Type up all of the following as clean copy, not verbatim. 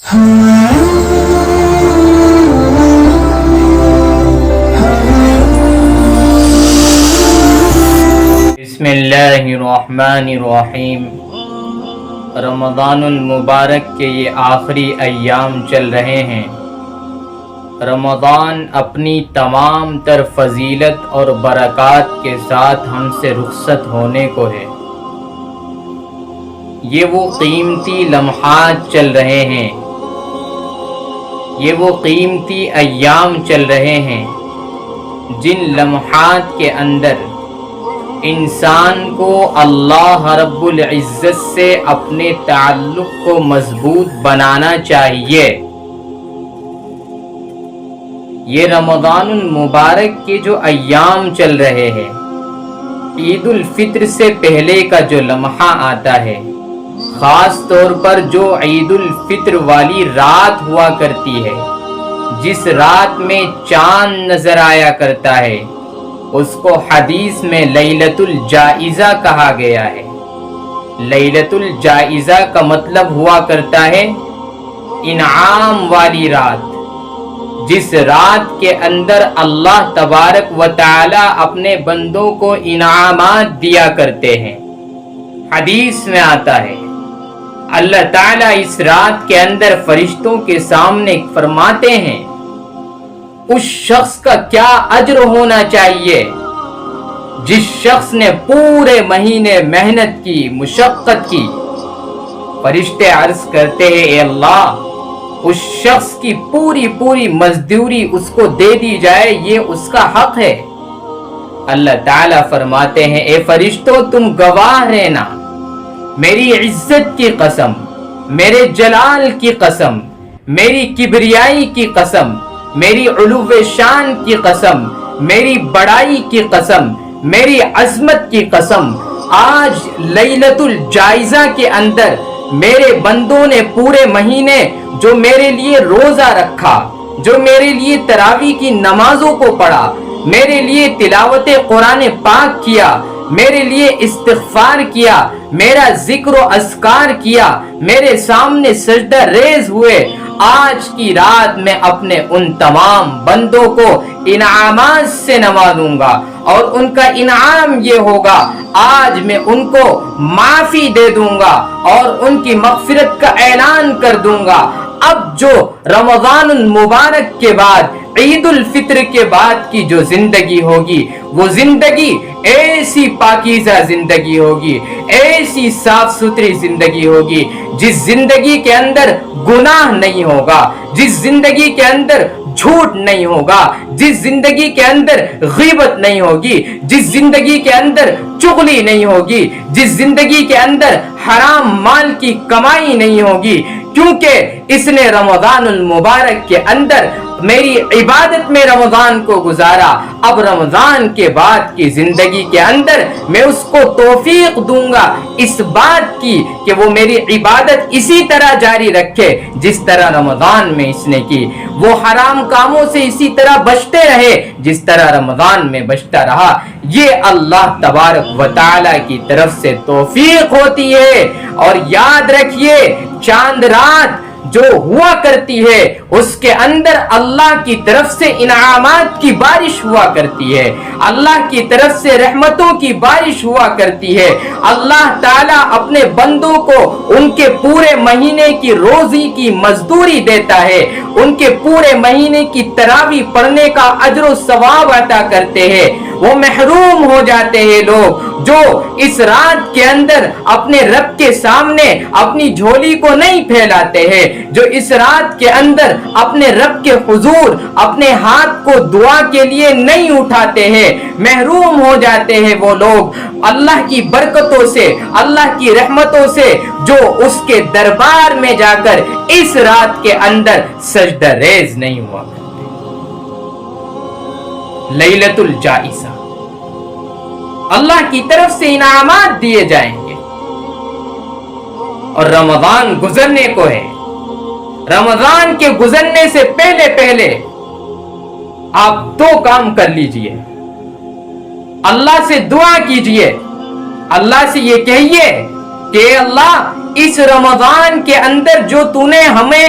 بسم اللہ الرحمن الرحیم۔ رمضان المبارک کے یہ آخری ایام چل رہے ہیں۔ رمضان اپنی تمام تر فضیلت اور برکات کے ساتھ ہم سے رخصت ہونے کو ہے۔ یہ وہ قیمتی لمحات چل رہے ہیں، یہ وہ قیمتی ایام چل رہے ہیں جن لمحات کے اندر انسان کو اللہ رب العزت سے اپنے تعلق کو مضبوط بنانا چاہیے۔ یہ رمضان المبارک کے جو ایام چل رہے ہیں، عید الفطر سے پہلے کا جو لمحہ آتا ہے، خاص طور پر جو عید الفطر والی رات ہوا کرتی ہے، جس رات میں چاند نظر آیا کرتا ہے، اس کو حدیث میں لیلۃ الجائزہ کہا گیا ہے۔ لیلۃ الجائزہ کا مطلب ہوا کرتا ہے انعام والی رات، جس رات کے اندر اللہ تبارک و تعالی اپنے بندوں کو انعامات دیا کرتے ہیں۔ حدیث میں آتا ہے اللہ تعالیٰ اس رات کے اندر فرشتوں کے سامنے فرماتے ہیں اس شخص کا کیا اجر ہونا چاہیے جس شخص نے پورے مہینے محنت کی، مشقت کی۔ فرشتے عرض کرتے ہیں اے اللہ، اس شخص کی پوری مزدوری اس کو دے دی جائے، یہ اس کا حق ہے۔ اللہ تعالیٰ فرماتے ہیں اے فرشتوں، تم گواہ رہنا، میری عزت کی قسم، میرے جلال کی قسم، میری کبریائی کی قسم، میری علو شان کی قسم، میری بڑائی کی قسم، میری عظمت کی قسم، آج لیلۃ الجائزہ کے اندر میرے بندوں نے پورے مہینے جو میرے لیے روزہ رکھا، جو میرے لیے تراویح کی نمازوں کو پڑھا، میرے لیے تلاوت قرآن پاک کیا، میرے لیے استغفار کیا، میرا ذکر و اذکار کیا، میرے سامنے سجدہ ریز ہوئے، آج کی رات میں اپنے ان تمام بندوں کو انعامات سے نوازوں گا، اور ان کا انعام یہ ہوگا آج میں ان کو معافی دے دوں گا اور ان کی مغفرت کا اعلان کر دوں گا۔ اب جو رمضان المبارک کے بعد، عید الفطر کے بعد کی جو زندگی ہوگی، وہ زندگی ایسی پاکیزہ زندگی ہوگی، ایسی صاف ستھری زندگی ہوگی جس زندگی کے اندر گناہ نہیں ہوگا، جس زندگی کے اندر جھوٹ نہیں ہوگا، جس زندگی کے اندر غیبت نہیں ہوگی، جس زندگی کے اندر چغلی نہیں ہوگی، جس زندگی کے اندر حرام مال کی کمائی نہیں ہوگی، کیونکہ اس نے رمضان المبارک کے اندر میری عبادت میں رمضان کو گزارا۔ اب رمضان کے بعد کی زندگی کے اندر میں اس کو توفیق دوں گا اس بات کی کہ وہ میری عبادت اسی طرح جاری رکھے جس طرح رمضان میں اس نے کی، وہ حرام کاموں سے اسی طرح بچتے رہے جس طرح رمضان میں بچتا رہا۔ یہ اللہ تبارک و تعالی کی طرف سے توفیق ہوتی ہے۔ اور یاد رکھیے، چاند رات جو ہوا کرتی ہے اس کے اندر اللہ کی طرف سے انعامات کی بارش ہوا کرتی ہے، اللہ کی طرف سے رحمتوں کی بارش ہوا کرتی ہے۔ اللہ تعالیٰ اپنے بندوں کو ان کے پورے مہینے کی روزی کی مزدوری دیتا ہے، ان کے پورے مہینے کی تراویح پڑھنے کا اجر و ثواب عطا کرتے ہیں۔ وہ محروم ہو جاتے ہیں لوگ جو اس رات کے اندر اپنے رب کے سامنے اپنی جھولی کو نہیں پھیلاتے ہیں، جو اس رات کے اندر اپنے رب کے حضور اپنے ہاتھ کو دعا کے لیے نہیں اٹھاتے ہیں۔ محروم ہو جاتے ہیں وہ لوگ اللہ کی برکتوں سے، اللہ کی رحمتوں سے، جو اس کے دربار میں جا کر اس رات کے اندر سجدہ ریز نہیں ہوا کرتے۔ لیلۃ الجائزہ، اللہ کی طرف سے انعامات دیے جائیں گے، اور رمضان گزرنے کو ہے۔ رمضان کے گزرنے سے پہلے آپ دو کام کر لیجئے۔ اللہ سے دعا کیجئے، اللہ سے یہ کہیے کہ اللہ اس رمضان کے اندر جو تو نے ہمیں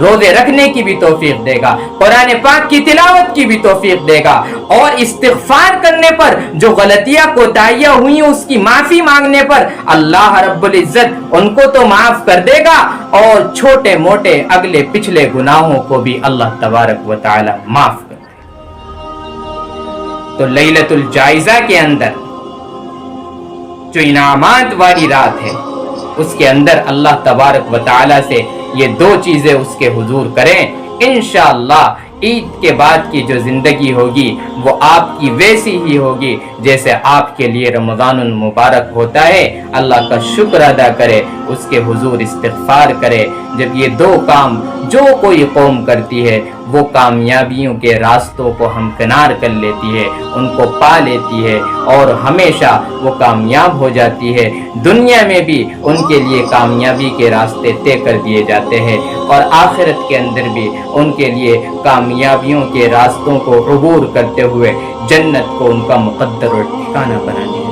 روزے رکھنے کی بھی توفیق دے گا, قرآن پاک کی تلاوت کی بھی توفیق دے گا, اور استغفار کرنے پر جو غلطیاں کوتاہیاں ہوئی اس کی معافی مانگنے پر اللہ رب العزت ان کو تو معاف کر دے گا, اور چھوٹے موٹے اگلے پچھلے گناہوں کو بھی اللہ تبارک و تعالی معاف کر دے. تو لیلۃ الجائزہ کے اندر جو انعامات والی رات ہے, اس کے اندر اللہ تبارک و تعالی سے یہ دو چیزیں اس کے حضور کریں, انشاءاللہ عید کے بعد کی جو زندگی ہوگی وہ آپ کی ویسی ہی ہوگی جیسے آپ کے لیے رمضان المبارک ہوتا ہے. اللہ کا شکر ادا کرے, اس کے حضور استغفار کرے. جب یہ دو کام جو کوئی قوم کرتی ہے وہ کامیابیوں کے راستوں کو ہمکنار کر لیتی ہے, ان کو پا لیتی ہے, اور ہمیشہ وہ کامیاب ہو جاتی ہے. دنیا میں بھی ان کے لیے کامیابی کے راستے طے کر دیے جاتے ہیں, اور آخرت کے اندر بھی ان کے لیے کامیابیوں کے راستوں کو عبور کرتے ہوئے جنت کو ان کا مقدر اور ٹھکانہ بنا دیا.